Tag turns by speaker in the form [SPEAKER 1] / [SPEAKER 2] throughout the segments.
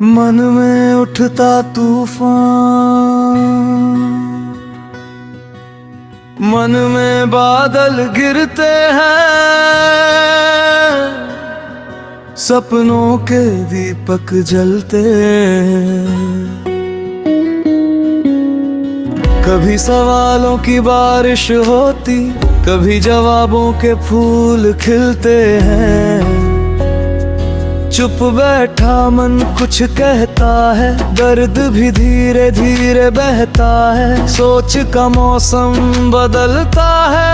[SPEAKER 1] मन में उठता तूफान, मन में बादल गिरते हैं, सपनों के दीपक जलते हैं। कभी सवालों की बारिश होती, कभी जवाबों के फूल खिलते हैं। चुप बैठा मन कुछ कहता है, दर्द भी धीरे धीरे बहता है। सोच का मौसम बदलता है,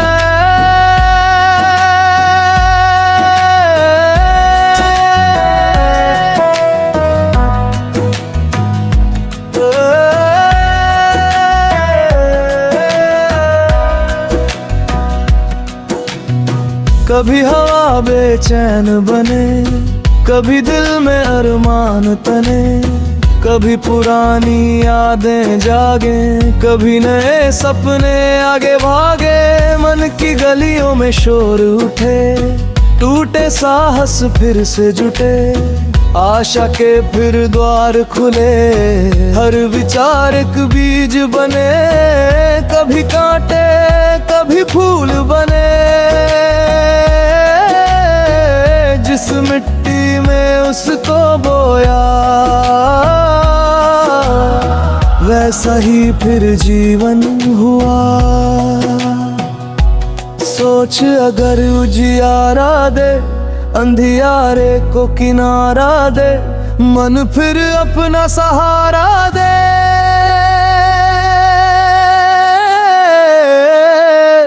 [SPEAKER 1] कभी हवा बेचैन बने, कभी दिल में अरमान तने। कभी पुरानी यादें जागे, कभी नए सपने आगे भागे। मन की गलियों में शोर उठे, टूटे साहस फिर से जुटे। आशा के फिर द्वार खुले, हर विचार एक बीज बने। कभी कांटे कभी फूल बने, जिस मिट्टी में उसको बोया वैसा ही फिर जीवन हुआ। सोच अगर उजियारा दे, अंधियारे को किनारा दे। मन फिर अपना सहारा दे।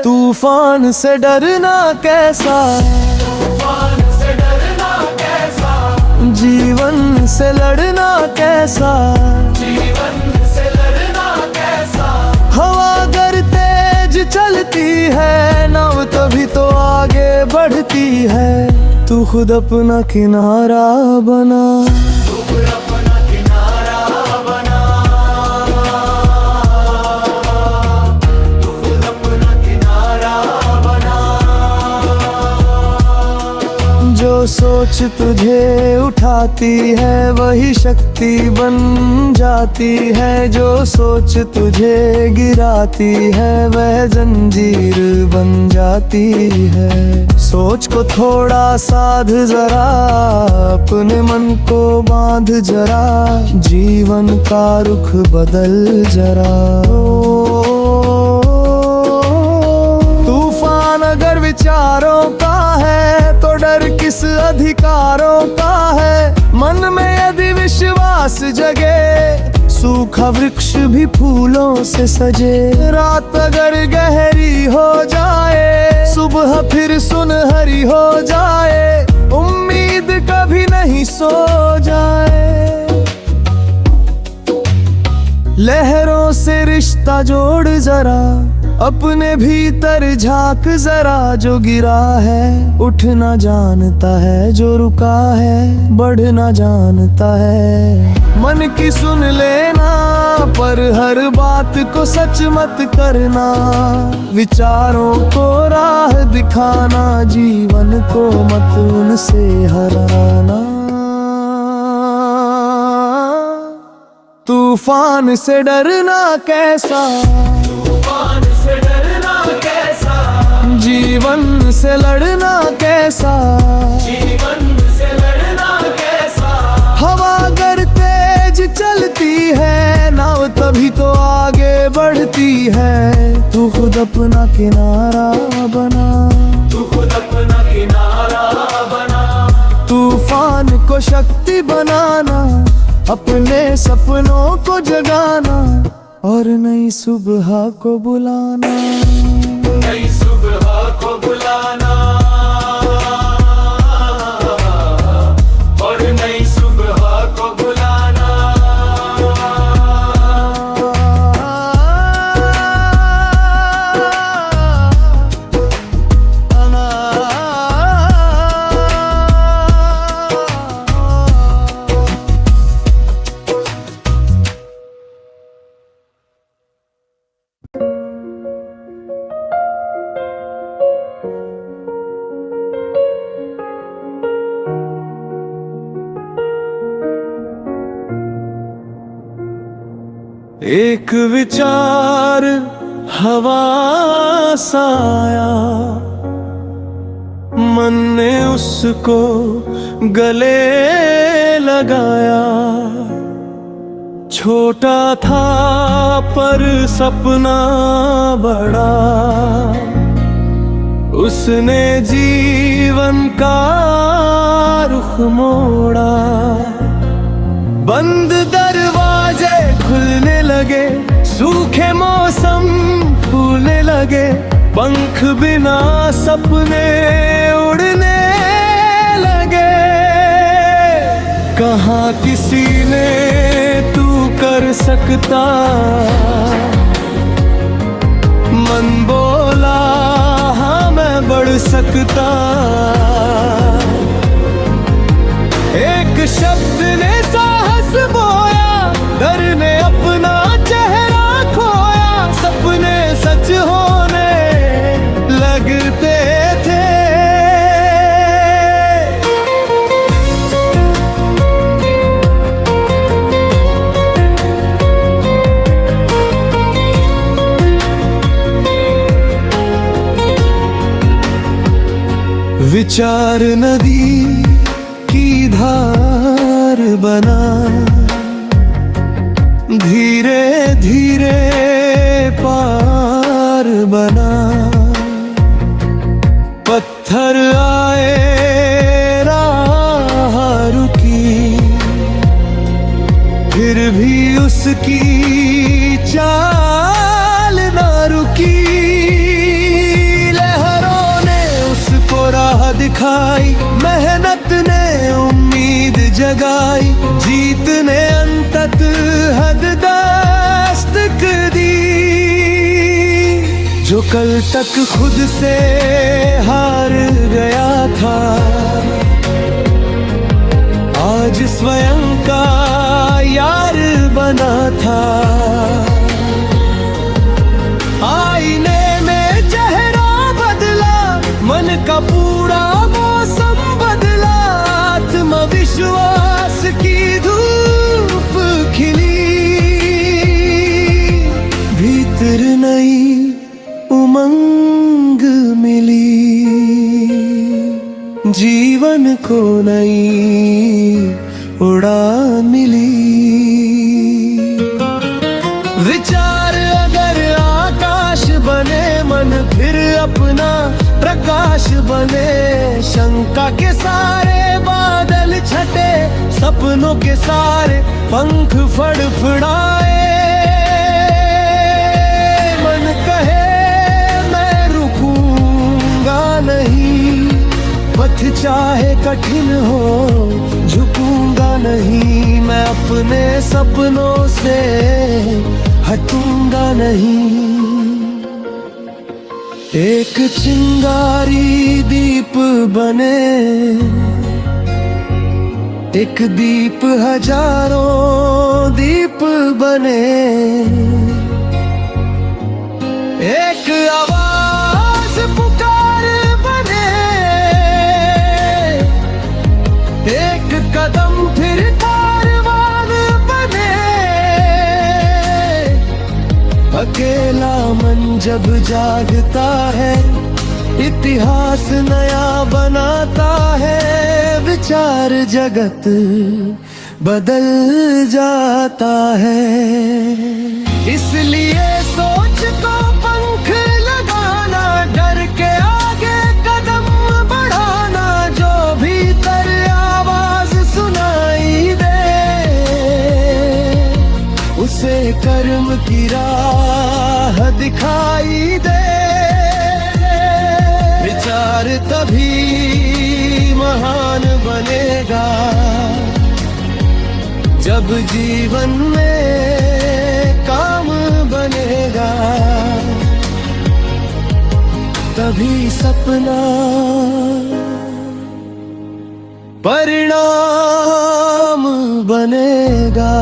[SPEAKER 1] तूफान से डरना कैसा, जीवन से लड़ना कैसा,
[SPEAKER 2] जीवन से लड़ना कैसा।
[SPEAKER 1] हवा अगर तेज चलती है, नाव तभी तो आगे बढ़ती है। तू खुद अपना किनारा बना,
[SPEAKER 2] तू खुद अपना किनारा बना, तू खुद अपना किनारा बना।
[SPEAKER 1] जो सोच तुझे उठाती है वही शक्ति बन जाती है। जो सोच तुझे गिराती है वह जंजीर बन जाती है। सोच को थोड़ा साध जरा, अपने मन को बांध जरा। जीवन का रुख बदल जरा। तूफान अगर विचारों का है तो डर किस अधिकारों का है। मन में यदि विश्वास जगे, सूखा वृक्ष भी फूलों से सजे। रात अगर गहरी हो जाए, सुबह फिर सुनहरी हो जाए। उम्मीद कभी नहीं सो जाए। लहरों से रिश्ता जोड़ जरा, अपने भीतर झांक जरा। जो गिरा है उठना जानता है, जो रुका है बढ़ना जानता है। मन की सुन लेना, पर हर बात को सच मत करना। विचारों को राह दिखाना, जीवन को मत उनसे हराना। तूफान से डरना कैसा,
[SPEAKER 2] तूफान से डरना कैसा।
[SPEAKER 1] जीवन से लड़ना कैसा,
[SPEAKER 2] जीवन से लड़ना कैसा।
[SPEAKER 1] हवा अगर तेज चलती है, नाव तभी तो आगे बढ़ती है। तू खुद अपना किनारा बना,
[SPEAKER 2] तू खुद अपना किनारा बना।
[SPEAKER 1] तूफान को शक्ति बनाना, अपने सपनों को जगाना और नई सुबह को बुलाना।
[SPEAKER 2] नई सुबह को बुलाना और नई सुबह को बुलाना।
[SPEAKER 1] एक विचार हवा सा आया, मन ने उसको गले लगाया। छोटा था पर सपना बड़ा, उसने जीवन का रुख मोड़ा। बंद दरवाजे खुलने लगे, सूखे मौसम फूलने लगे। पंख बिना सपने उड़ने लगे। कहाँ किसी ने तू कर सकता, मन बोला हाँ मैं बढ़ सकता। एक शब्द ने साहस बोया, डर ने अपना चेहरा खोया। सपने सच होने लगते थे। विचार नदी की धार बना, धीरे धीरे पार बना। पत्थर आए राह रुकी, फिर भी उसकी चाल ना रुकी। लहरों ने उसको राह दिखाई, मेहनत ने उम्मीद जगाई। जीत ने अंतत हद दस्तक दी। जो कल तक खुद से हार गया था, आज स्वयं का यार बना था। आईने में चेहरा बदला, मन का पूरा मौसम बदला। आत्मविश्वास की धूप खिली, भीतर नई उमंग मिली। जीवन को नई उड़ान मिली। विचार अगर आकाश बने, मन फिर अपना प्रकाश बने। शंका के सारे बादल छटे, सपनों के सारे पंख फड़फड़ाए। मन कहे मैं रुकूंगा नहीं, पथ चाहे कठिन हो झुकूंगा नहीं। मैं अपने सपनों से हटूंगा नहीं। एक चिंगारी दीप बने, एक दीप हजारों दीप बने। एक आवाज पुकार बने, एक कदम फिर कारवान बने। अकेला मन जब जागता है, इतिहास नया बनाता है। विचार जगत बदल जाता है। इसलिए सोच को पंख लगाना, डर के आगे कदम बढ़ाना। जो भीतर आवाज सुनाई दे, उसे कर्म की राह दिखाई दे। विचार तभी महान बनेगा, जब जीवन में काम बनेगा। तभी सपना परिणाम बनेगा।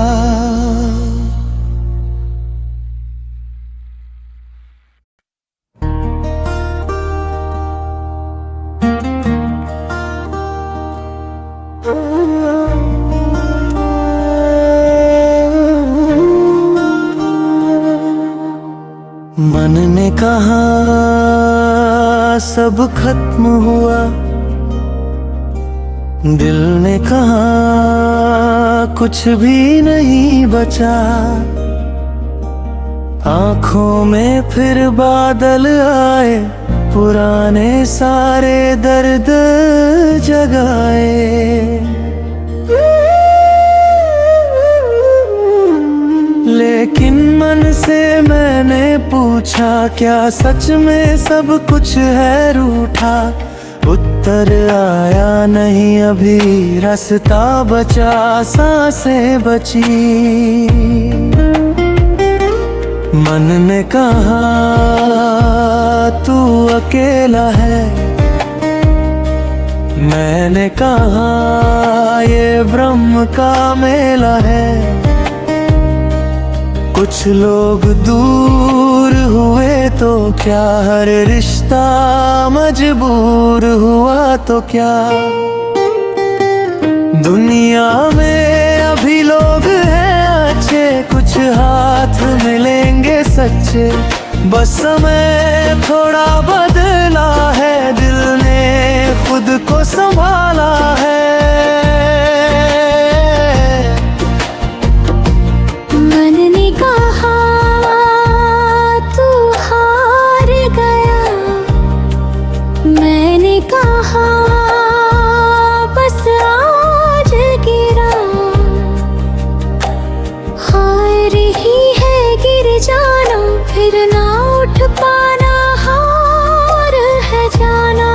[SPEAKER 1] मन ने कहा सब खत्म हुआ, दिल ने कहा कुछ भी नहीं बचा। आंखों में फिर बादल आए, पुराने सारे दर्द जगाए। लेकिन मन से मैंने पूछा, क्या सच में सब कुछ है रूठा? उत्तर आया नहीं अभी, रास्ता बचा, सांसें बची। मन ने कहा तू अकेला है, मैंने कहा ये ब्रह्म का मेला है। कुछ लोग दूर हुए तो क्या, हर रिश्ता मजबूर हुआ तो क्या। दुनिया में अभी लोग हैं अच्छे, कुछ हाथ मिलेंगे सच्चे। बस समय थोड़ा बदला है, दिल ने खुद को संभाला है।
[SPEAKER 3] फिर ना उठ पाना हार है जाना।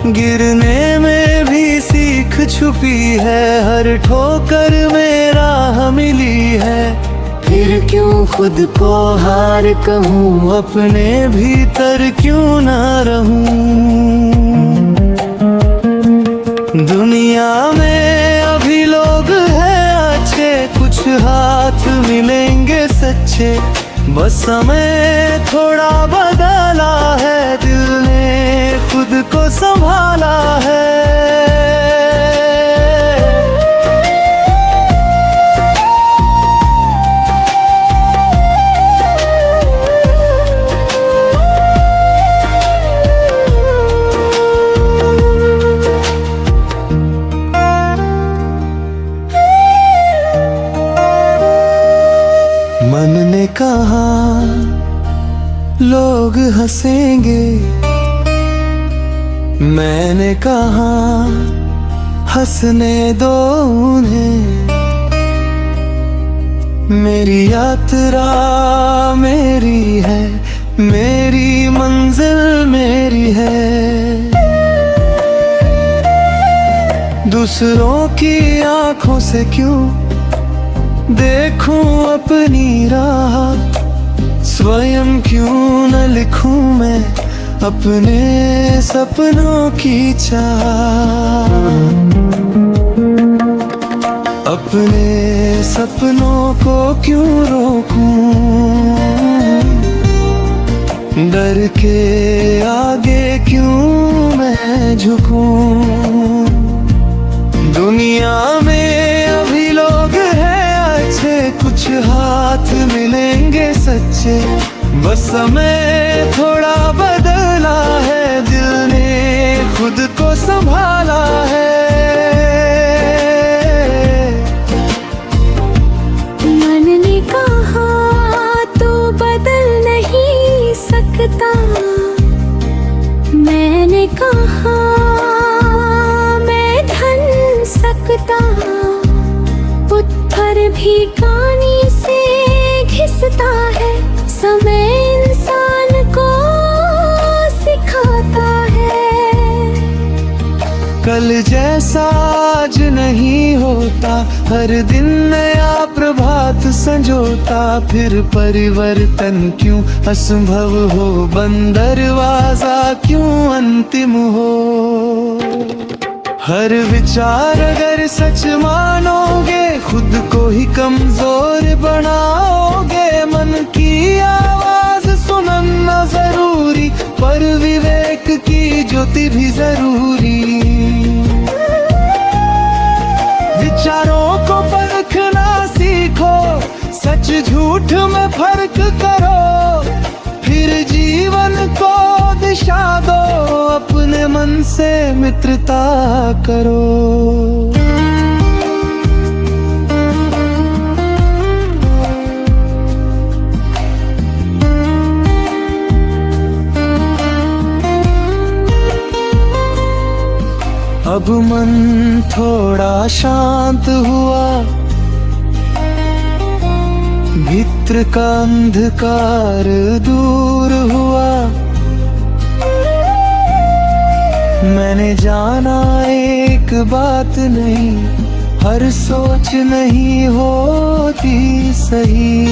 [SPEAKER 1] गिरने में भी सीख छुपी है, हर ठोकर में राह मिली है। फिर क्यों खुद को हार कहूँ, अपने भीतर क्यों ना रहूं। दुनिया में अभी लोग हैं अच्छे, कुछ हाथ मिलेंगे सच्चे। बस समय थोड़ा बदला है, दिल ने खुद को संभाला है। मन ने कहा लोग हंसेंगे, मैंने कहा हंसने दो उन्हें। मेरी यात्रा मेरी है, मेरी मंजिल मेरी है। दूसरों की आंखों से क्यों देखूं अपनी राह, स्वयं क्यों न लिखूं मैं अपने सपनों की चाह। अपने सपनों को क्यों रोकूं, डर के आगे क्यों मैं झुकूं। दुनिया में अभी लोग हैं अच्छे, कुछ हाथ मिलेंगे सच्चे। बस समय थोड़ा बदला है, दिल ने खुद को संभाला है।
[SPEAKER 3] मन ने कहा तो बदल नहीं सकता, मैंने कहा मैं ढल सकता। पत्थर भी कानी से घिसता है, समय इंसान को सिखाता है।
[SPEAKER 1] कल जैसा आज नहीं होता, हर दिन नया प्रभात संजोता। फिर परिवर्तन क्यों असंभव हो, बंद दरवाजा क्यों अंतिम हो। हर विचार अगर सच मानोगे, खुद को ही कमजोर बनाओगे। मन की आवाज सुनना जरूरी, पर विवेक की ज्योति भी जरूरी। विचारों को परखना सीखो, सच झूठ में फर्क करो। दिशा दो, अपने मन से मित्रता करो। अब मन थोड़ा शांत हुआ, भीतर का अंधकार दूर हुआ। मैंने जाना एक बात नहीं, हर सोच नहीं होती सही।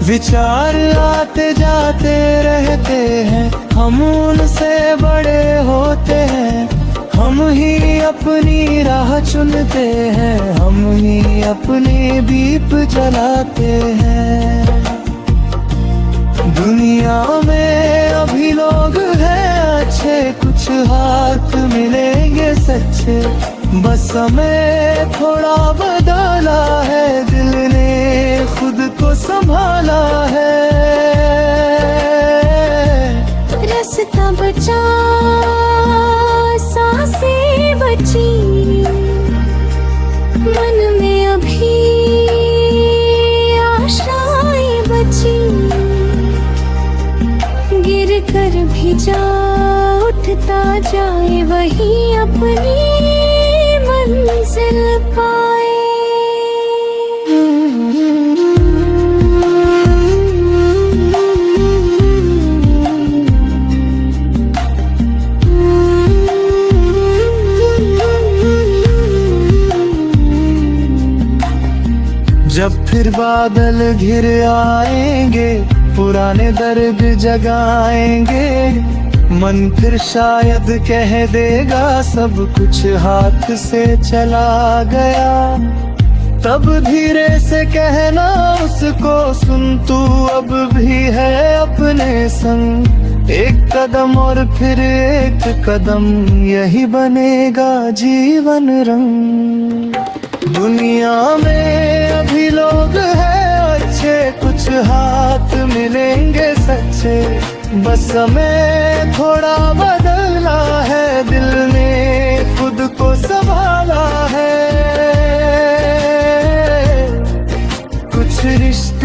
[SPEAKER 1] विचार आते जाते रहते हैं, हम उनसे बड़े होते हैं। हम ही अपनी राह चुनते हैं, हम ही अपनी दीप जलाते हैं। दुनिया में अभी लोग हैं अच्छे, कुछ हाथ मिलेंगे सच्चे। बस हमें थोड़ा बदला है, दिल ने खुद को संभाला है।
[SPEAKER 3] रास्ता बचा, सांसें बची, मन में अभी आशाएं बची। गिर कर भी जा, उठता जाए, वही अपनी मंजिल पाए।
[SPEAKER 1] जब फिर बादल घिर आएंगे, पुराने दर्द जगाएंगे। मन फिर शायद कह देगा सब कुछ हाथ से चला गया। तब धीरे से कहना उसको, सुन तू अब भी है अपने संग। एक कदम और फिर एक कदम, यही बनेगा जीवन रंग। दुनिया में अभी लोग हैं अच्छे, कुछ हाथ मिलेंगे सच्चे। बस हमें थोड़ा बदला है, दिल ने खुद को संभाला है। कुछ रिश्ते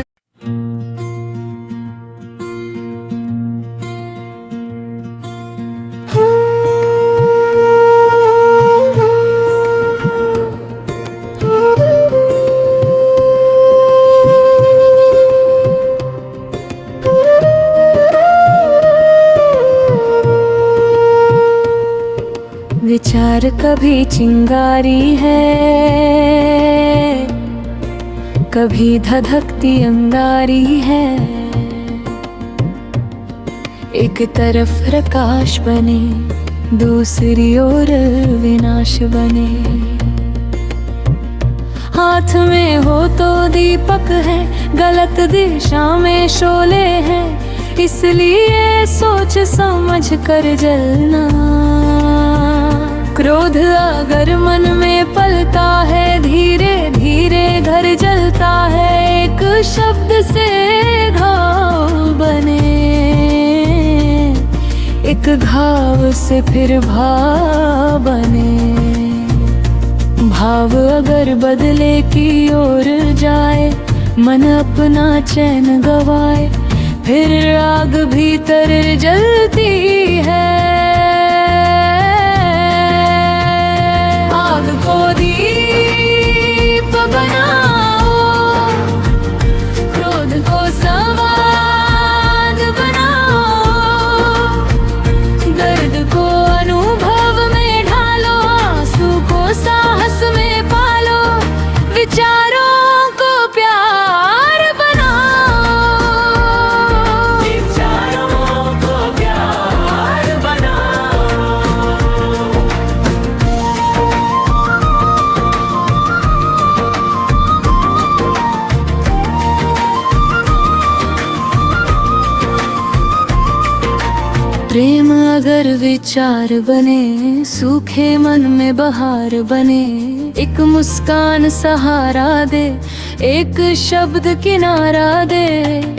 [SPEAKER 3] विचार कभी चिंगारी है, कभी धधकती अंगारी है। एक तरफ प्रकाश बने, दूसरी ओर विनाश बने। हाथ में हो तो दीपक है, गलत दिशा में शोले हैं। इसलिए सोच समझ कर जलना। क्रोध अगर मन में पलता है, धीरे धीरे घर जलता है। एक शब्द से घाव बने, एक घाव से फिर भाव बने। भाव अगर बदले की ओर जाए, मन अपना चैन गवाए। फिर आग भीतर जलती है। आग को दीप बनाओ, क्रोध को संवाद बनाओ। दर्द को अनुभव में ढालो, आंसू को साहस में पालो। विचारों को प्यार बनाओ,
[SPEAKER 2] विचारों को प्यार बनाओ।
[SPEAKER 3] प्रेम अगर विचार बने, सूखे मन में बहार बने, एक मुस्कान सहारा दे, एक शब्द किनारा दे,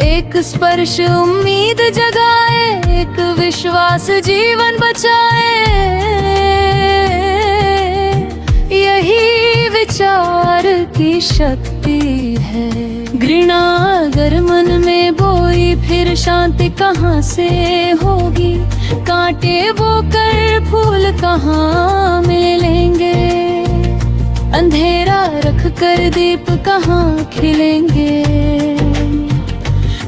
[SPEAKER 3] एक स्पर्श उम्मीद जगाए, एक विश्वास जीवन बचाए। यही विचार की शक्ति है। घृणा अगर मन में बोई, फिर शांति कहाँ से होगी? कांटे बोकर फूल कहाँ मिलेंगे? अंधेरा रख कर दीप कहाँ खिलेंगे?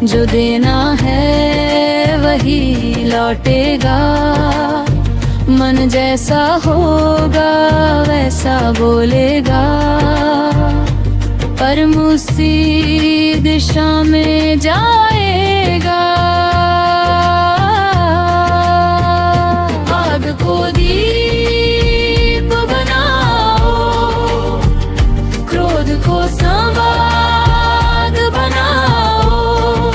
[SPEAKER 3] जो देना है वही लौटेगा, मन जैसा होगा वैसा बोलेगा, पर उसी दिशा में जाएगा। आग को दीप बनाओ, क्रोध को संवाद बनाओ,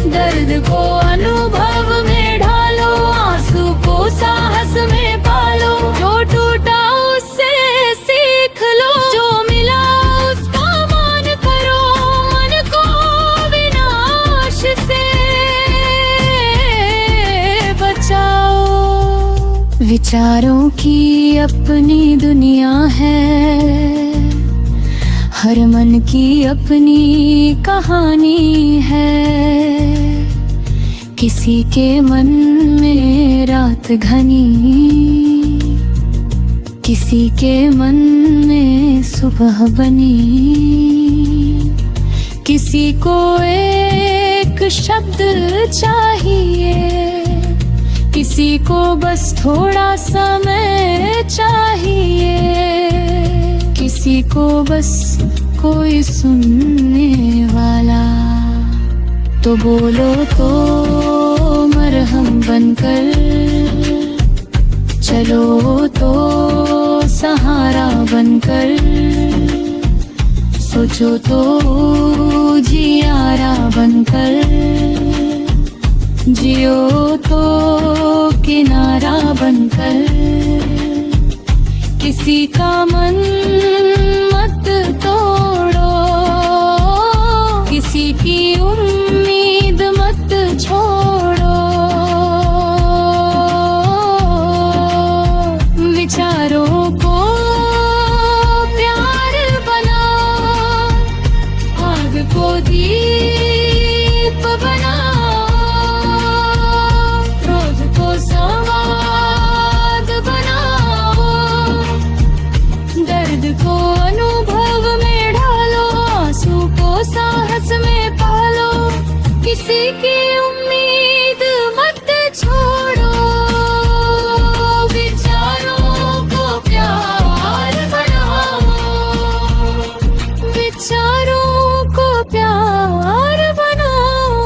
[SPEAKER 3] दर्द को अनुभव में ढालो, आंसू को साहस में पालो। जो टूटा उससे सीख लो, जो मिला उसका मान करो, मन को विनाश से बचाओ। विचारों की अपनी दुनिया है, हर मन की अपनी कहानी है। किसी के मन में रात घनी, किसी के मन में सुबह बनी, किसी को एक शब्द चाहिए, किसी को बस थोड़ा समय चाहिए, किसी को बस कोई सुनने वाला। तो बोलो तो मरहम बनकर, चलो तो सहारा बनकर, सोचो तो जियारा बनकर, जियो तो किनारा बनकर। किसी का मन मत तोड़ो, किसी की उम्मीद मत छोड़ो। विचारों को प्यार बनाओ, आग को दीप बनाओ, क्रोध को संवाद बनाओ, दर्द को अनुभव में ढालो, आंसू को साहस में पालो। किसी की उम्मीद मत छोड़ो, विचारों को प्यार बनाओ, विचारों को प्यार बनाओ,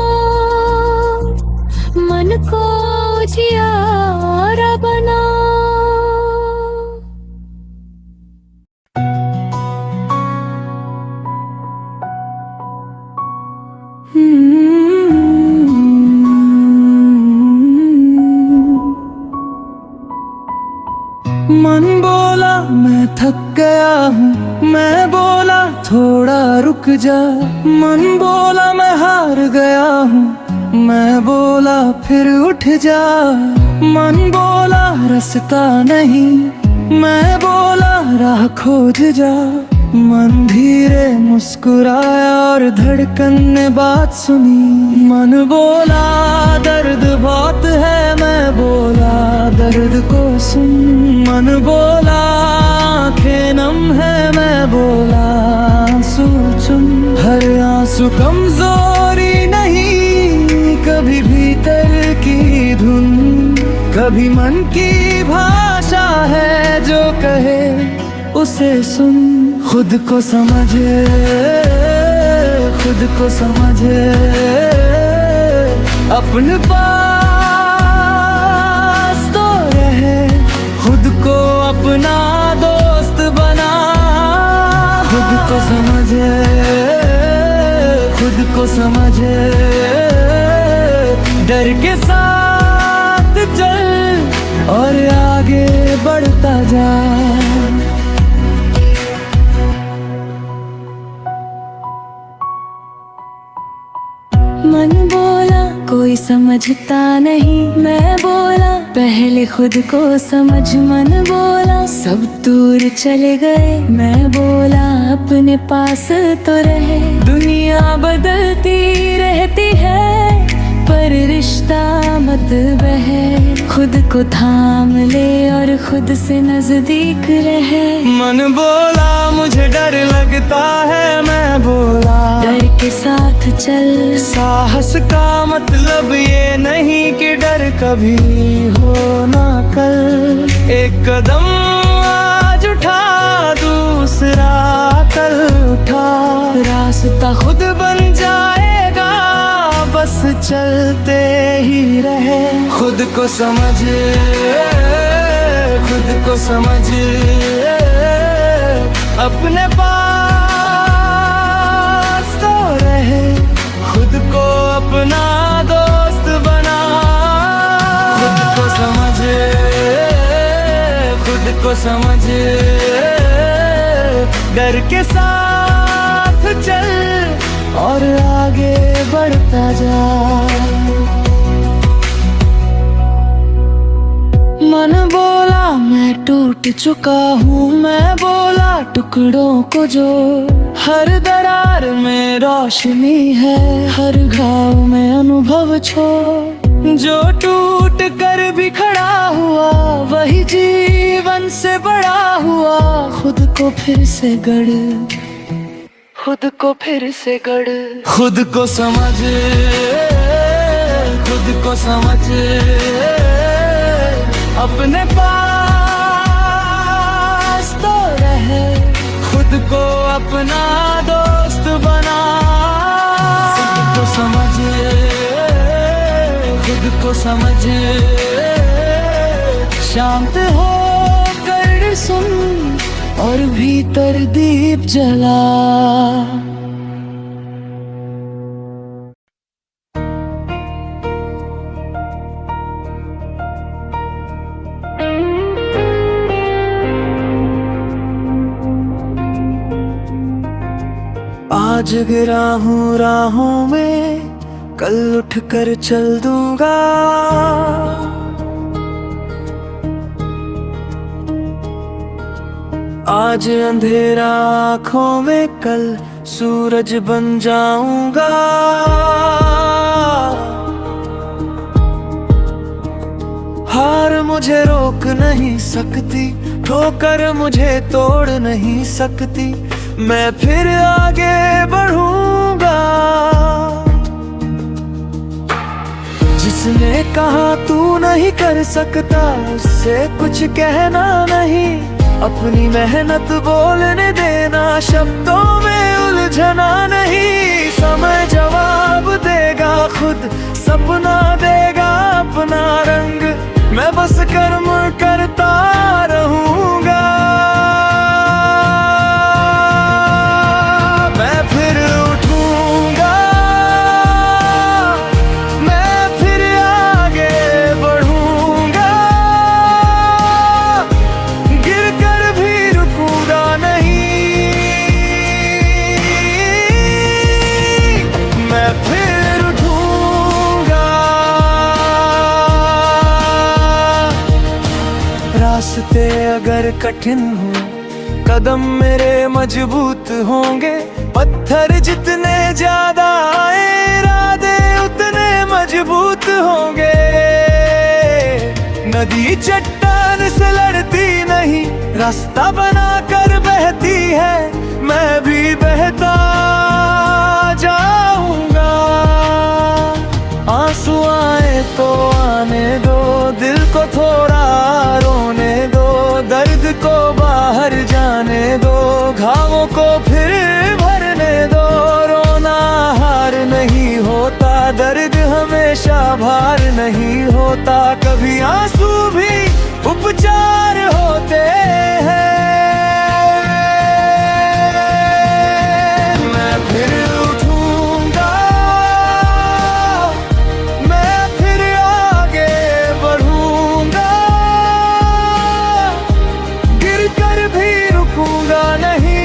[SPEAKER 3] मन को जियारा बनाओ।
[SPEAKER 1] मन बोला मैं थक गया हूँ, मैं बोला थोड़ा रुक जा। मन बोला मैं हार गया हूँ, मैं बोला फिर उठ जा। मन बोला रास्ता नहीं, मैं बोला राह खोज जा। मन धीरे मुस्कुराया और धड़कन ने बात सुनी। मन बोला दर्द बहुत है, मैं बोला दर्द को सुन। मन बोला आँखें नम है, मैं बोला आंसू चुन। हर आंसू कमजोरी नहीं, कभी भीतर की धुन, कभी मन की भाषा है जो कहे उसे सुन। खुद को समझे, खुद को समझे, अपने पास तो रहे। खुद को अपना दोस्त बना, खुद को समझे, खुद को समझे। डर के साथ चल और आगे बढ़ता जा।
[SPEAKER 3] मन बोला कोई समझता नहीं, मैं बोला पहले खुद को समझ। मन बोला सब दूर चले गए, मैं बोला अपने पास तो रहे। दुनिया बदलती रहती है पर रिश्ता मत बहे। खुद को थाम ले और खुद से नजदीक रहे।
[SPEAKER 1] मन बोला मुझे डर लगता है, मैं बोला
[SPEAKER 3] डर के साथ चल।
[SPEAKER 1] साहस का मतलब ये नहीं कि डर कभी हो ना कल। एक कदम आज उठा दूसरा कल उठा, रास्ता खुद बन जाएगा बस चलते ही रहे। खुद को समझ, खुद को समझ, अपने पास तो रहे। खुद को अपना दोस्त बना। खुद को समझ, खुद को समझ, डर के साथ चल और आगे बढ़ता जा। मन बोला मैं टूट चुका हूँ, मैं बोला टुकड़ों को जो। हर दरार में रोशनी है, हर घाव में अनुभव छोड़। जो टूट कर भी खड़ा हुआ वही जीवन से बड़ा हुआ। खुद को फिर से गढ़, खुद को फिर से गढ़। खुद को समझ, खुद को समझ, अपने पास तो रहे। खुद को अपना दोस्त बना। खुद को समझ, खुद को समझ, शांत हो कर सुन और भीतर दीप जला। आज गिरा हूँ राहों में, कल उठ कर चल दूंगा। आज अंधेरा आँखों में, कल सूरज बन जाऊंगा। हार मुझे रोक नहीं सकती, ठोकर मुझे तोड़ नहीं सकती। मैं फिर आगे बढ़ूंगा। जिसने कहा तू नहीं कर सकता उससे कुछ कहना नहीं। अपनी मेहनत बोलने देना, शब्दों में उलझना नहीं। समय जवाब देगा, खुद सपना देगा अपना रंग। मैं बस कर्म करता रहूंगा। मैं फिर उठूंगा, मैं फिर आगे बढ़ूंगा। गिर कर भी रुकूंगा नहीं। मैं फिर उठूंगा। रास्ते अगर कठिन हो, कदम मेरे मजबूत होंगे। पत्थर जितने ज्यादा आए, इरादे उतने मजबूत होंगे। नदी चट्टान से लड़ती नहीं, रास्ता बना कर बहती है। मैं भी बहता जाऊंगा। आंसू आए तो आने दो, दिल को थोड़ा रोने दो। दर्द को बाहर जाने दो, घावों को फिर भरने दो। रोना हार नहीं होता, दर्द हमेशा भार नहीं होता। कभी आंसू भी उपचार होते हैं। मैं फिर उठूंगा, मैं फिर आगे बढ़ूंगा। रुकूंगा नहीं,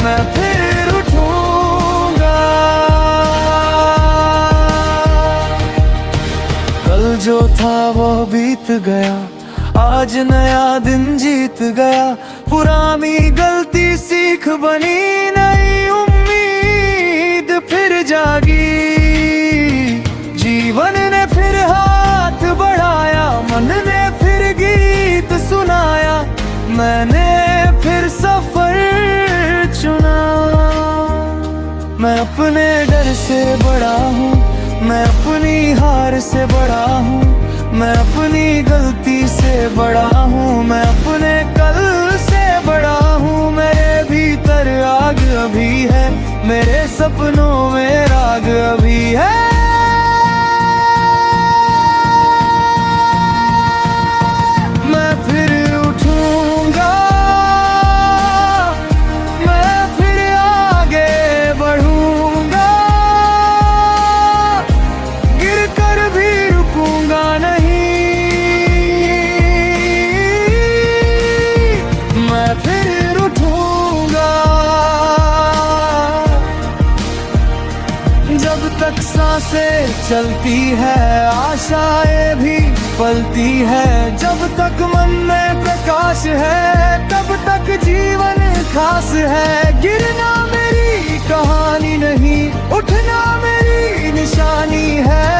[SPEAKER 1] मैं फिर उठूंगा। कल जो था वो बीत गया, आज नया दिन जीत गया। पुरानी गलती सीख बनी, नई उम्मीद फिर जागी। जीवन ने फिर हाथ बढ़ाया, मन ने फिर गीत सुनाया। मैंने फिर सफर चुना। मैं अपने डर से बड़ा हूँ, मैं अपनी हार से बड़ा हूँ, मैं अपनी गलती से बड़ा हूँ, मैं अपने कल से बड़ा हूँ। मेरे भीतर आग अभी है, मेरे सपनों में राग अभी है। मैं फिर उठूंगा, मैं फिर आगे बढ़ूंगा। गिर कर भी रुकूंगा नहीं, मैं फिर उठूंगा। जब तक सांसें चलती है, आशाएं भी पलती है। जब तक मन में प्रकाश है, तब तक जीवन खास है। गिरना मेरी कहानी नहीं, उठना मेरी निशानी है।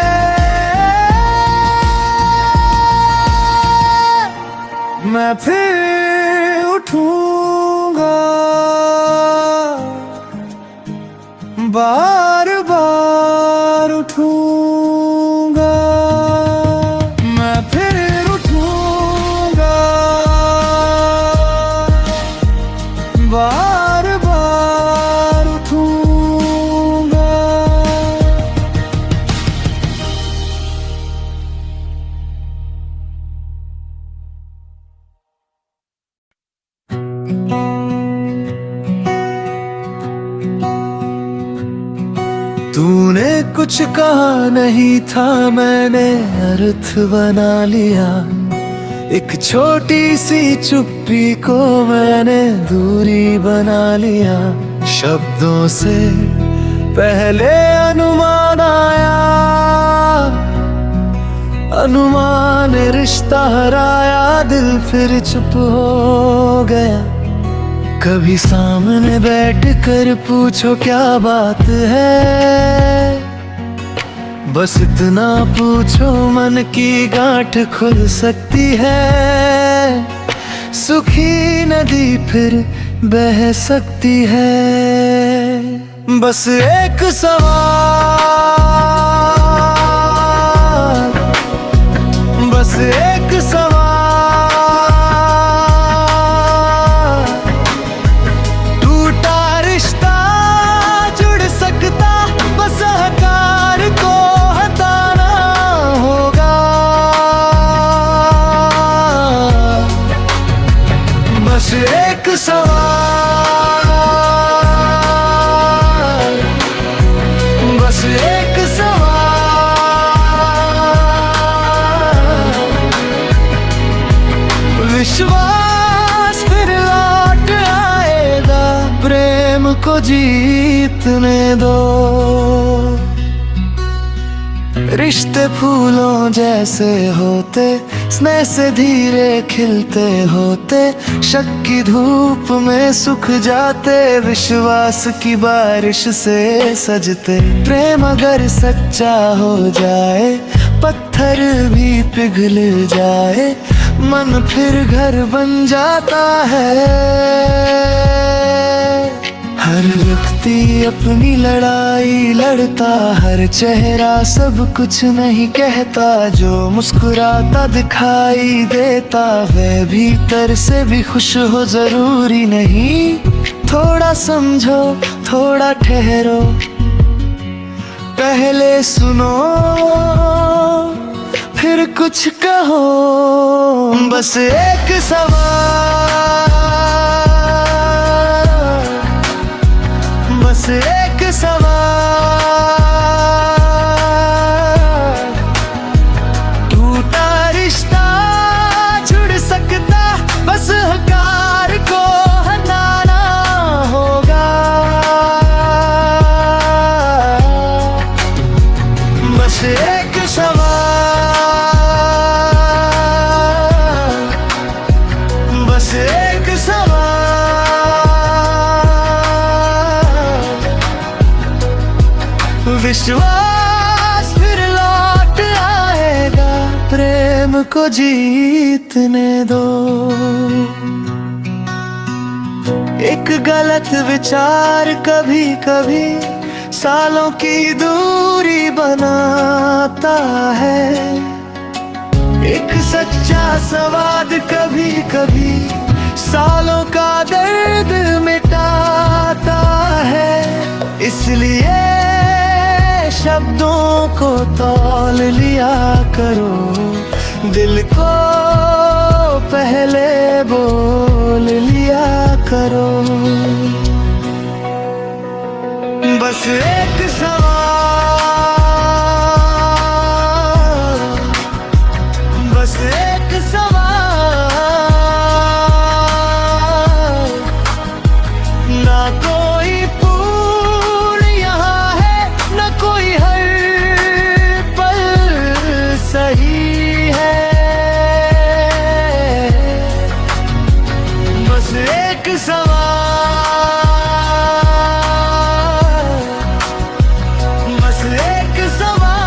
[SPEAKER 1] मैं फिर उठूंगा, बार बार उठूंगा। मैं फिर उठूंगा, बार बार उठूंगा। तूने कुछ कहा नहीं था, मैंने अर्थ बना लिया। एक छोटी सी चुप्पी को मैंने दूरी बना लिया। शब्दों से पहले अनुमान आया, अनुमान रिश्ता हराया। दिल फिर चुप हो गया। कभी सामने बैठ कर पूछो क्या बात है, बस इतना पूछो मन की गांठ खुल सकती है। सूखी नदी फिर बह सकती है। बस एक सवाल, बस एक सवाल। एक सवाल, बस एक सवाल। विश्वास फिर लौट आएगा, प्रेम को जीतने दो। रिश्ते फूलों जैसे होते, स्नेह से धीरे खिलते होते। शक की धूप में सूख जाते, विश्वास की बारिश से सजते। प्रेम अगर सच्चा हो जाए, पत्थर भी पिघल जाए। मन फिर घर बन जाता है। हर व्यक्ति अपनी लड़ाई लड़ता, हर चेहरा सब कुछ नहीं कहता। जो मुस्कुराता दिखाई देता, वह भीतर से भी खुश हो जरूरी नहीं। थोड़ा समझो, थोड़ा ठहरो, पहले सुनो, फिर कुछ कहो। बस एक सवाल, बस एक सवाल। टूटा रिश्ता विश्वास फिर लौट आएगा, प्रेम को जीतने दो। एक गलत विचार कभी कभी सालों की दूरी बनाता है, एक सच्चा संवाद कभी कभी सालों का दर्द मिटाता है। इसलिए शब्दों को तौल लिया करो, दिल को पहले बोल लिया करो। बस एक सवाल, बस एक सवाल, ना कोई पूर्ण यहाँ है, ना कोई हर पल सही है। बस एक सवाल, बस एक सवाल,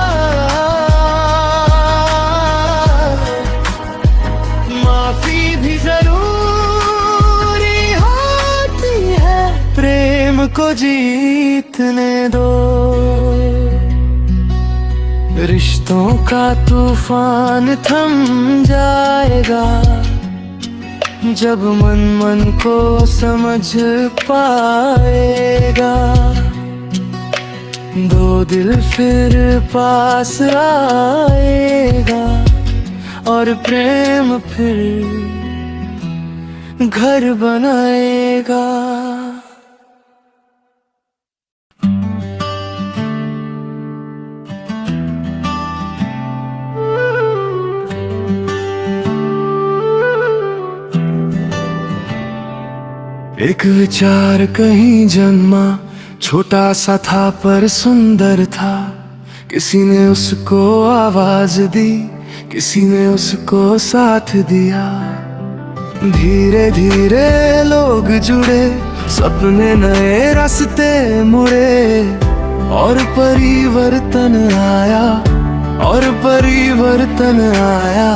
[SPEAKER 1] माफी भी जरूरी होती है, प्रेम को जीतने दो। रिश्तों का तूफान थम जाएगा जब मन मन को समझ पाएगा, दो दिल फिर पास आएगा और प्रेम फिर घर बनाएगा। एक विचार कहीं जन्मा, छोटा सा था पर सुंदर था। किसी ने उसको आवाज दी, किसी ने उसको साथ दिया। धीरे धीरे लोग जुड़े, सपने नए रास्ते मुड़े, और परिवर्तन आया, और परिवर्तन आया।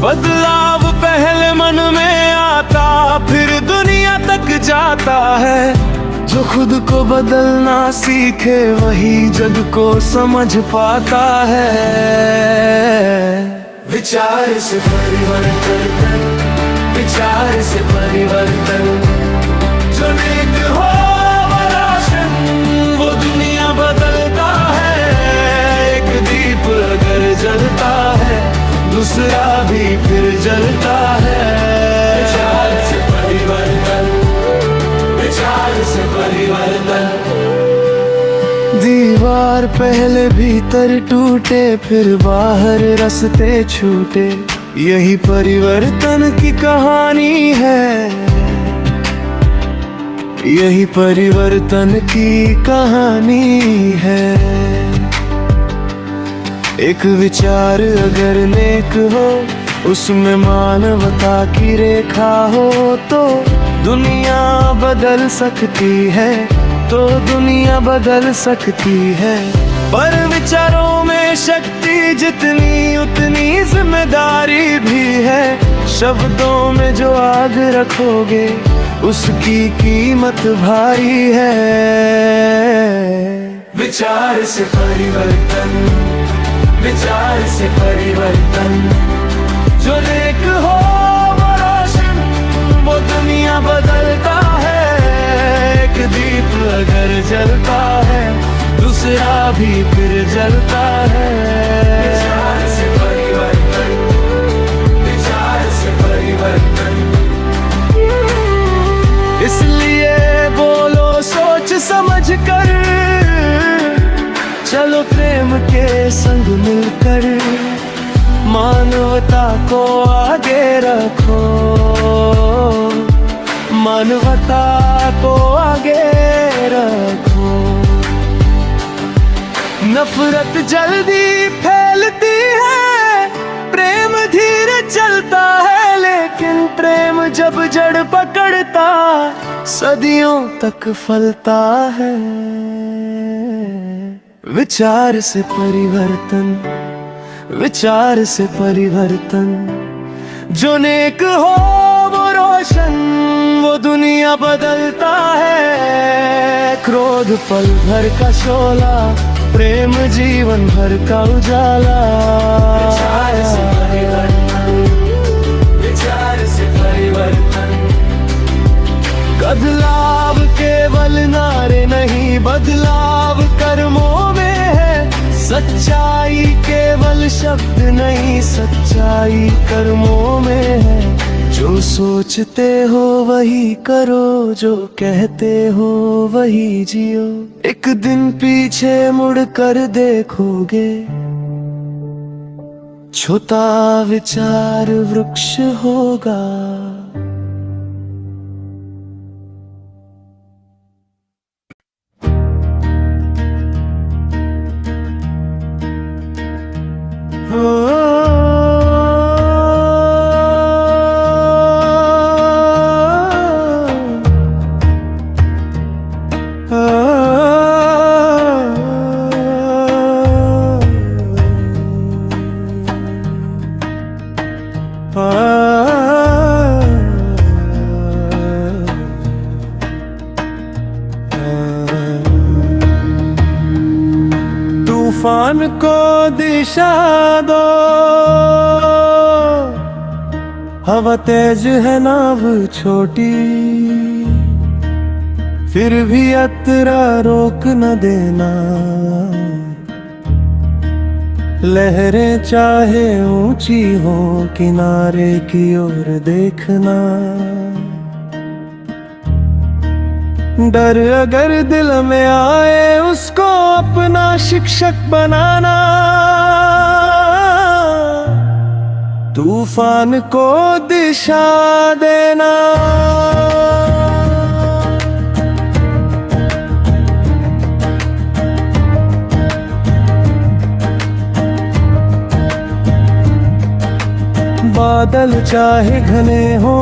[SPEAKER 1] बदलाव पहले मन में आता, फिर दुनिया तक जाता है। जो खुद को बदलना सीखे वही जग को समझ पाता है। विचार से परिवर्तन, विचार से परिवर्तन, जो नेक हो वो रोशन, वो दुनिया बदलता है। एक दीप अगर जलता है, दूसरा भी फिर जलता है। विचार से परिवर्तन, विचार से परिवर्तन। दीवार पहले भीतर टूटे, फिर बाहर रास्ते छूटे, यही परिवर्तन की कहानी है, यही परिवर्तन की कहानी है। एक विचार अगर नेक हो, उसमें मानवता की रेखा हो, तो दुनिया बदल सकती है, तो दुनिया बदल सकती है। पर विचारों में शक्ति जितनी उतनी जिम्मेदारी भी है। शब्दों में जो आग रखोगे उसकी कीमत भारी है। विचार से परिवर्तन, विचार से परिवर्तन, जो नेक हो वो रोशन, वो दुनिया बदलता है। एक दीप अगर जलता है, दूसरा भी फिर जलता है। विचार से परिवर्तन, विचार से परिवर्तन। इसलिए बोलो सोच समझ कर, चलो प्रेम के संग मिलकर, मानवता को आगे रखो, मानवता को आगे रखो। नफरत जल्दी फैलती है, प्रेम धीरे चलता है, लेकिन प्रेम जब जड़ पकड़ता सदियों तक फलता है। विचार से परिवर्तन, विचार से परिवर्तन। जो नेक हो वो रोशन, वो दुनिया बदलता है। क्रोध पल भर का शोला, प्रेम जीवन भर का उजाला।
[SPEAKER 2] विचार से परिवर्तन, विचार से परिवर्तन।
[SPEAKER 1] बदलाव केवल नारे नहीं, बदलाव कर्मों में है। सच्चाई केवल शब्द नहीं, सच्चाई कर्मों में है। जो सोचते हो वही करो, जो कहते हो वही जियो। एक दिन पीछे मुड़ कर देखोगे, छोटा विचार वृक्ष होगा। तूफान को दिशा दो, हवा तेज है नाव छोटी, फिर भी यात्रा रोक न देना। लहरें चाहे ऊंची हो, किनारे की ओर देखना। डर अगर दिल में आए, उसको अपना शिक्षक बनाना। तूफान को दिशा देना। बादल चाहे घने हो,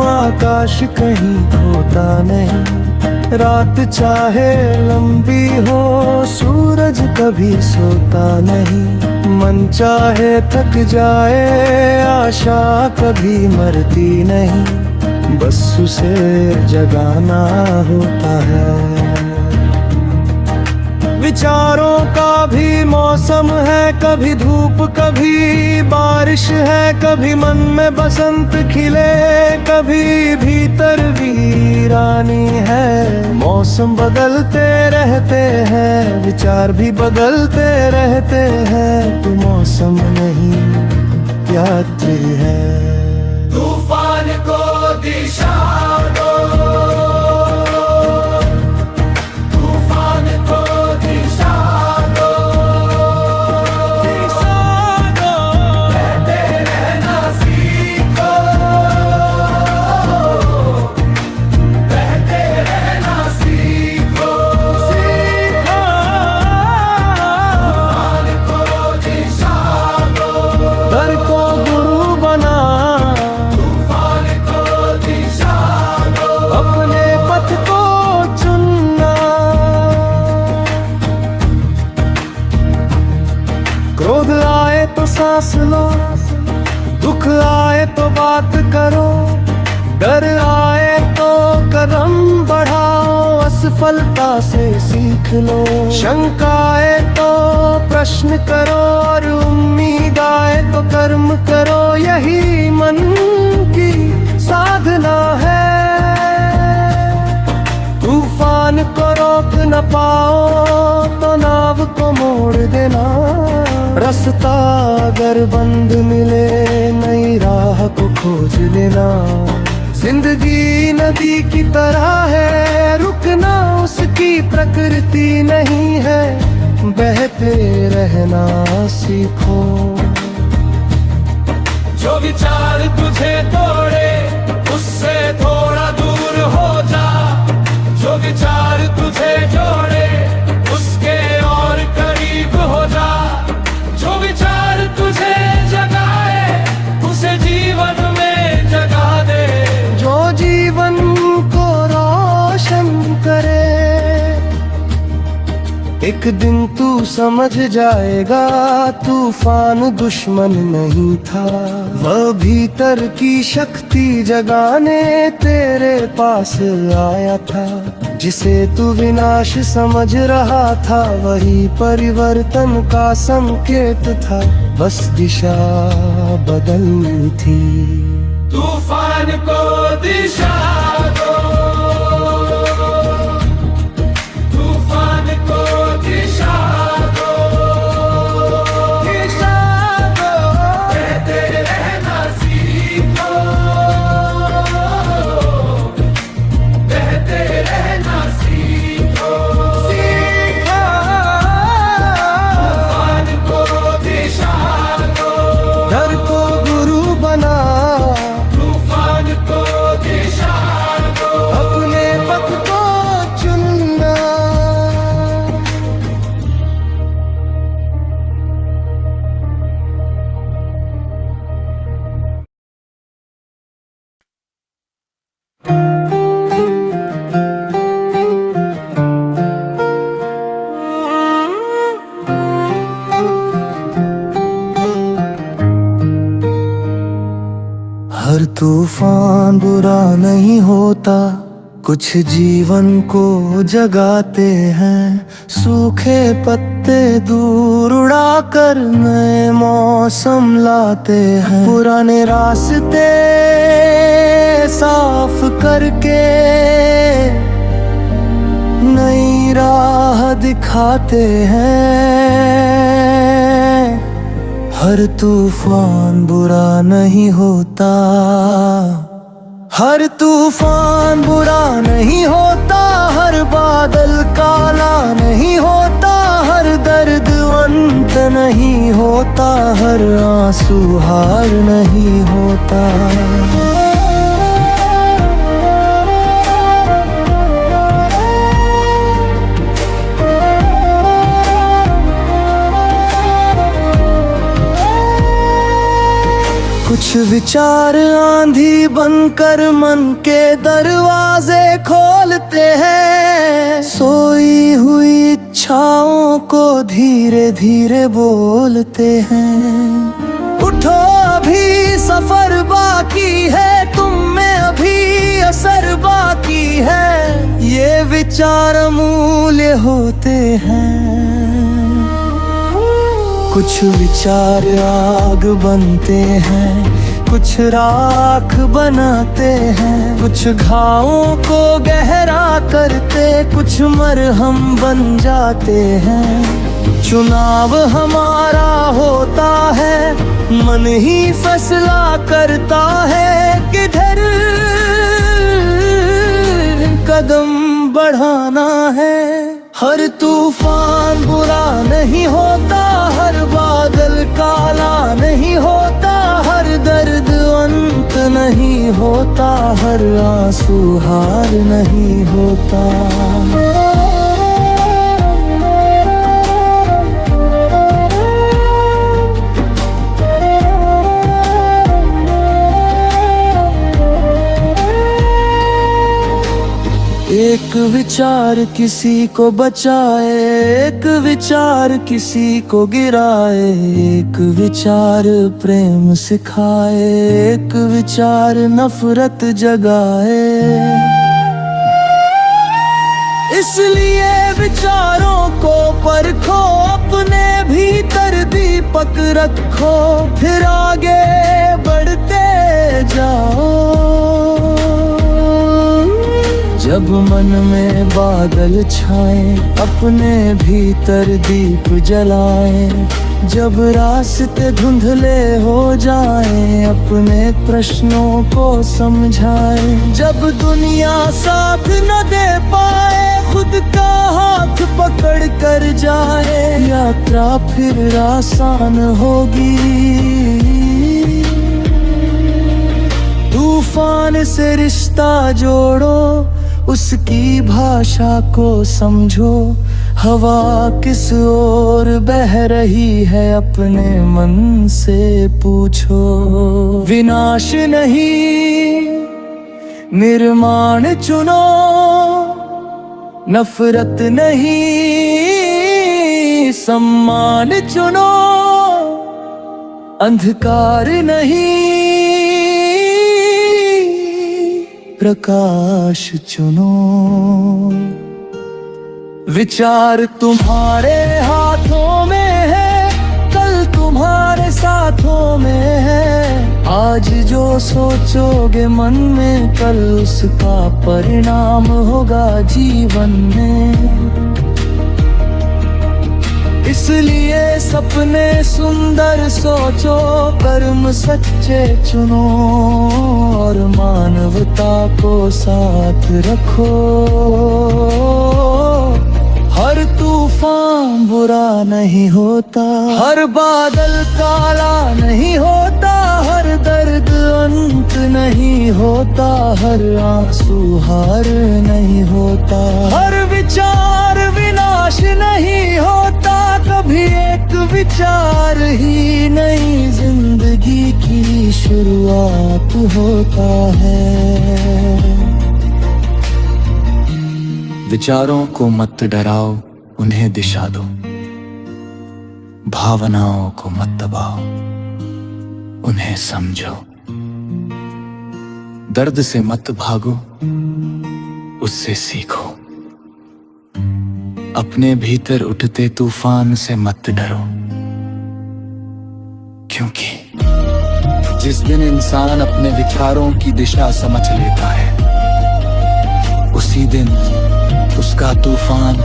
[SPEAKER 1] आकाश कहीं खोता नहीं। रात चाहे लंबी हो, सूरज कभी सोता नहीं। मन चाहे थक जाए, आशा कभी मरती नहीं। बस उसे जगाना होता है। विचारों का भी मौसम है, कभी धूप कभी बारिश है। कभी मन में बसंत खिले, कभी भीतर वीरानी है। मौसम बदलते रहते हैं, विचार भी बदलते रहते हैं। तू मौसम नहीं, यात्री है।
[SPEAKER 2] तूफान को दिशा दो,
[SPEAKER 1] क्रोध आए तो सांस लो, दुख आए तो बात करो। डर आए तो कदम बढ़ाओ, असफलता से सीख लो। शंका आए तो प्रश्न करो, और उम्मीद आए तो कर्म करो। यही मन की साधना है। तूफान को रोक न पाओ तो नाव को मोड़ देना। रास्ता अगर बंद मिले, नई राह को खोज लेना। जिंदगी नदी की तरह है, रुकना उसकी प्रकृति नहीं है। बहते रहना सीखो।
[SPEAKER 2] जो विचार तुझे तोड़े, उससे थोड़ा दूर हो जा। जो विचार तुझे जोड़े, उसके और करीब हो जा। जो विचार तुझे जगाए, उसे जीवन में जगा दे।
[SPEAKER 1] जो जीवन को रोशन करे, एक दिन तू समझ जाएगा तूफान दुश्मन नहीं था। वह भीतर की शक्ति जगाने तेरे पास आया था। जिसे तू विनाश समझ रहा था वही परिवर्तन का संकेत था। बस दिशा बदलनी थी।
[SPEAKER 2] तूफान को दिशा दो, तूफान को दिशा दो,
[SPEAKER 1] दिशा दो।
[SPEAKER 2] कहते रहना सीखो, कहते रहना सीखो,
[SPEAKER 1] सीखो।
[SPEAKER 2] तूफान को दिशा दो,
[SPEAKER 1] डर को गुरु बना,
[SPEAKER 2] तूफान को दिशा दो,
[SPEAKER 1] अपने पथ को चुनना। हर तूफान बुरा नहीं होता, कुछ जीवन को जगाते हैं। सूखे पत्ते दूर उड़ाकर नए मौसम लाते हैं। पुराने रास्ते साफ करके नई राह दिखाते हैं। हर तूफान बुरा नहीं होता, हर तूफान बुरा नहीं होता, हर बादल काला नहीं होता, हर दर्द अंत नहीं होता, हर आंसू हार नहीं होता। कुछ विचार आंधी बनकर मन के दरवाजे खोलते हैं। सोई हुई इच्छाओं को धीरे धीरे बोलते हैं। उठो अभी सफर बाकी है, तुम में अभी असर बाकी है। ये विचार अमूल्य होते हैं। कुछ विचार आग बनते हैं, कुछ राख बनाते हैं। कुछ घावों को गहरा करते, कुछ मरहम बन जाते हैं। चुनाव हमारा होता है, मन ही फैसला करता है किधर कदम बढ़ाना है। हर तूफान बुरा नहीं होता, हर बादल काला नहीं होता, हर दर्द अंत नहीं होता, हर आंसू हार नहीं होता। एक विचार किसी को बचाए, एक विचार किसी को गिराए, एक विचार प्रेम सिखाए, एक विचार नफरत जगाए। इसलिए विचारों को परखो, अपने भीतर दीपक रखो, फिर आगे बढ़ते जाओ। जब मन में बादल छाए, अपने भीतर दीप जलाए। जब रास्ते धुंधले हो जाए, अपने प्रश्नों को समझाए। जब दुनिया साथ न दे पाए, खुद का हाथ पकड़ कर जाए। यात्रा फिर आसान होगी। तूफान से रिश्ता जोड़ो, उसकी भाषा को समझो। हवा किस ओर बह रही है, अपने मन से पूछो। विनाश नहीं निर्माण चुनो, नफरत नहीं सम्मान चुनो, अंधकार नहीं प्रकाश चुनो। विचार तुम्हारे हाथों में है, कल तुम्हारे साथों में है। आज जो सोचोगे मन में, कल उसका परिणाम होगा जीवन में। इसलिए सपने सुंदर सोचो, कर्म सच्चे चुनो और मानवता को साथ रखो। हर तूफान बुरा नहीं होता, हर बादल काला नहीं होता, हर दर्द अंत नहीं होता, हर आंसू हार नहीं होता, हर विचार विनाश नहीं होता, कभी एक विचार ही नई जिंदगी की शुरुआत होता है। विचारों को मत डराओ, उन्हें दिशा दो। भावनाओं को मत दबाओ, उन्हें समझो। दर्द से मत भागो, उससे सीखो। अपने भीतर उठते तूफान से मत डरो, क्योंकि जिस दिन इंसान अपने विचारों की दिशा समझ लेता है, उसी दिन उसका तूफान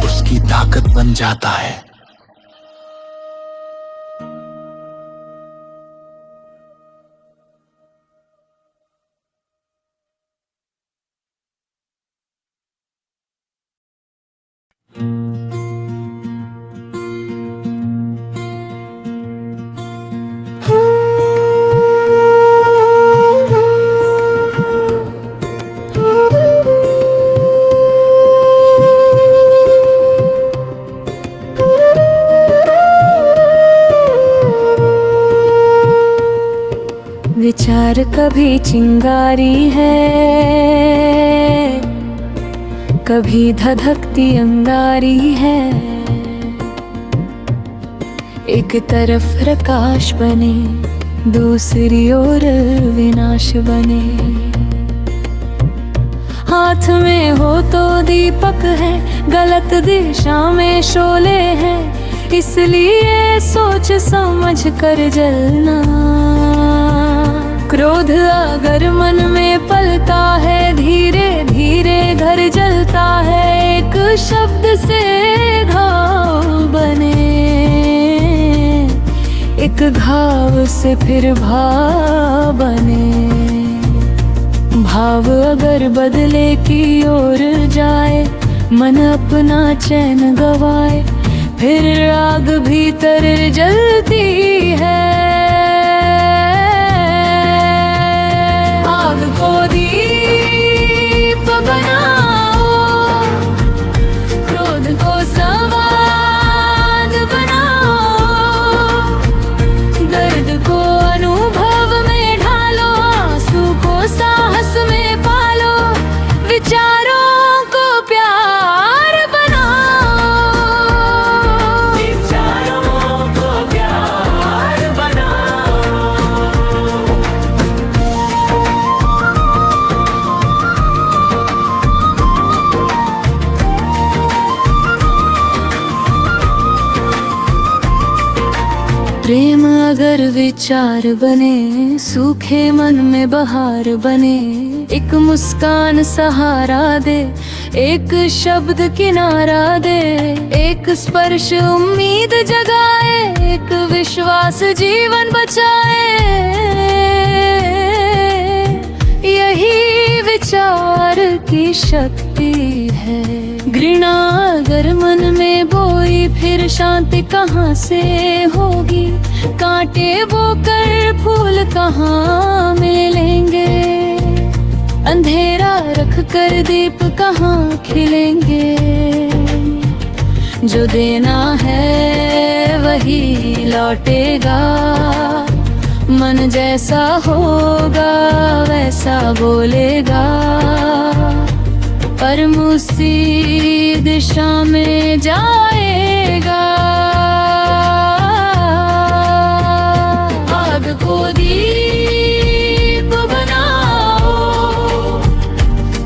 [SPEAKER 1] उसकी ताकत बन जाता है।
[SPEAKER 3] विचार कभी चिंगारी है, कभी धधकती अंगारी है। एक तरफ प्रकाश बने, दूसरी ओर विनाश बने। हाथ में हो तो दीपक है, गलत दिशा में शोले हैं। इसलिए सोच समझ कर जलना। क्रोध अगर मन में पलता है, धीरे धीरे घर जलता है। एक शब्द से घाव बने, एक घाव से फिर भाव बने। भाव अगर बदले की ओर जाए, मन अपना चैन गवाए। फिर आग भीतर जलती है। आग को दीप बनाओ, क्रोध को संवाद बनाओ। दर्द को अनुभव में ढालो, आंसू को साहस में पालो। विचारों को प्यार बनाओ, विचारों को प्यार बनाओ। प्रेम अगर विचार बने, सूखे मन में बहार बने। एक मुस्कान सहारा दे, एक शब्द किनारा दे। एक स्पर्श उम्मीद जगाए, एक विश्वास जीवन बचाए। यही विचार की शक्ति है। घृणा अगर मन में बोई, फिर शांति कहाँ से होगी। कांटे बोकर फूल कहाँ मिलेंगे। अंधेरा रख कर दीप कहाँ खिलेंगे। जो देना है वही लौटेगा। मन जैसा होगा वैसा बोलेगा। कर्म उसी दिशा में जाएगा। आग को दीप बनाओ,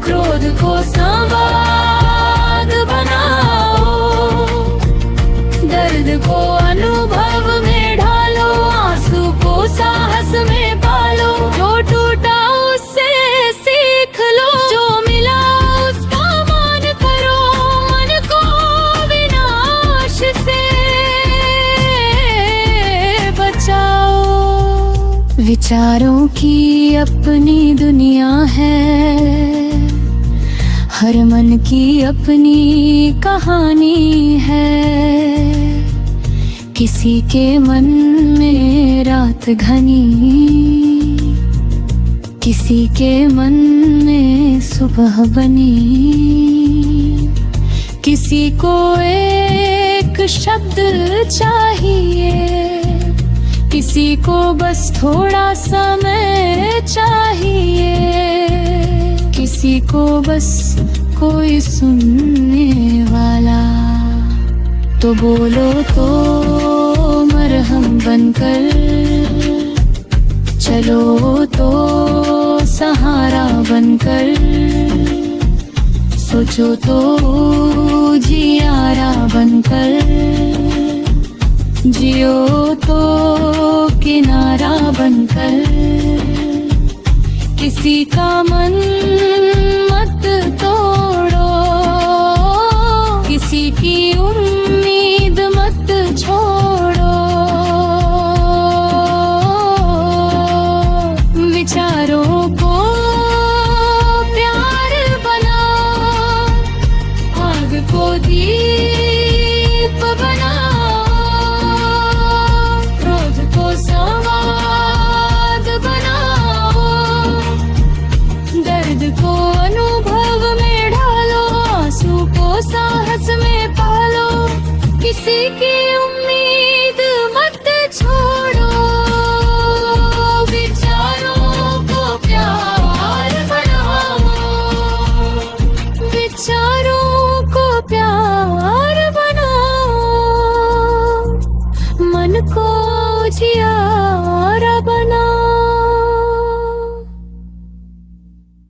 [SPEAKER 3] क्रोध को संवाद बनाओ, दर्द को अनुभव में ढालो, आंसू को साहस में पालो। जो टूटा उससे सीख लो, जो मिला उसका मान करो, मन को विनाश से बचाओ। विचारों की अपनी दुनिया है, हर मन की अपनी कहानी है। किसी के मन में रात घनी, किसी के मन में सुबह बनी। किसी को एक शब्द चाहिए, किसी को बस थोड़ा समय चाहिए, किसी को बस कोई सुनने वाला। तो बोलो तो मरहम बनकर, चलो तो सहारा बनकर, सोचो तो जियारा बनकर, जियो तो किनारा बनकर। किसी का मन मत तोड़ो, किसी की उम्मीद मत छोड़ो। विचारों को प्यार बनाओ, आग को दीप बनाओ, क्रोध को संवाद बनाओ, दर्द को अनुभव में ढालो, आंसू को साहस में पालो। किसी की उम्मीद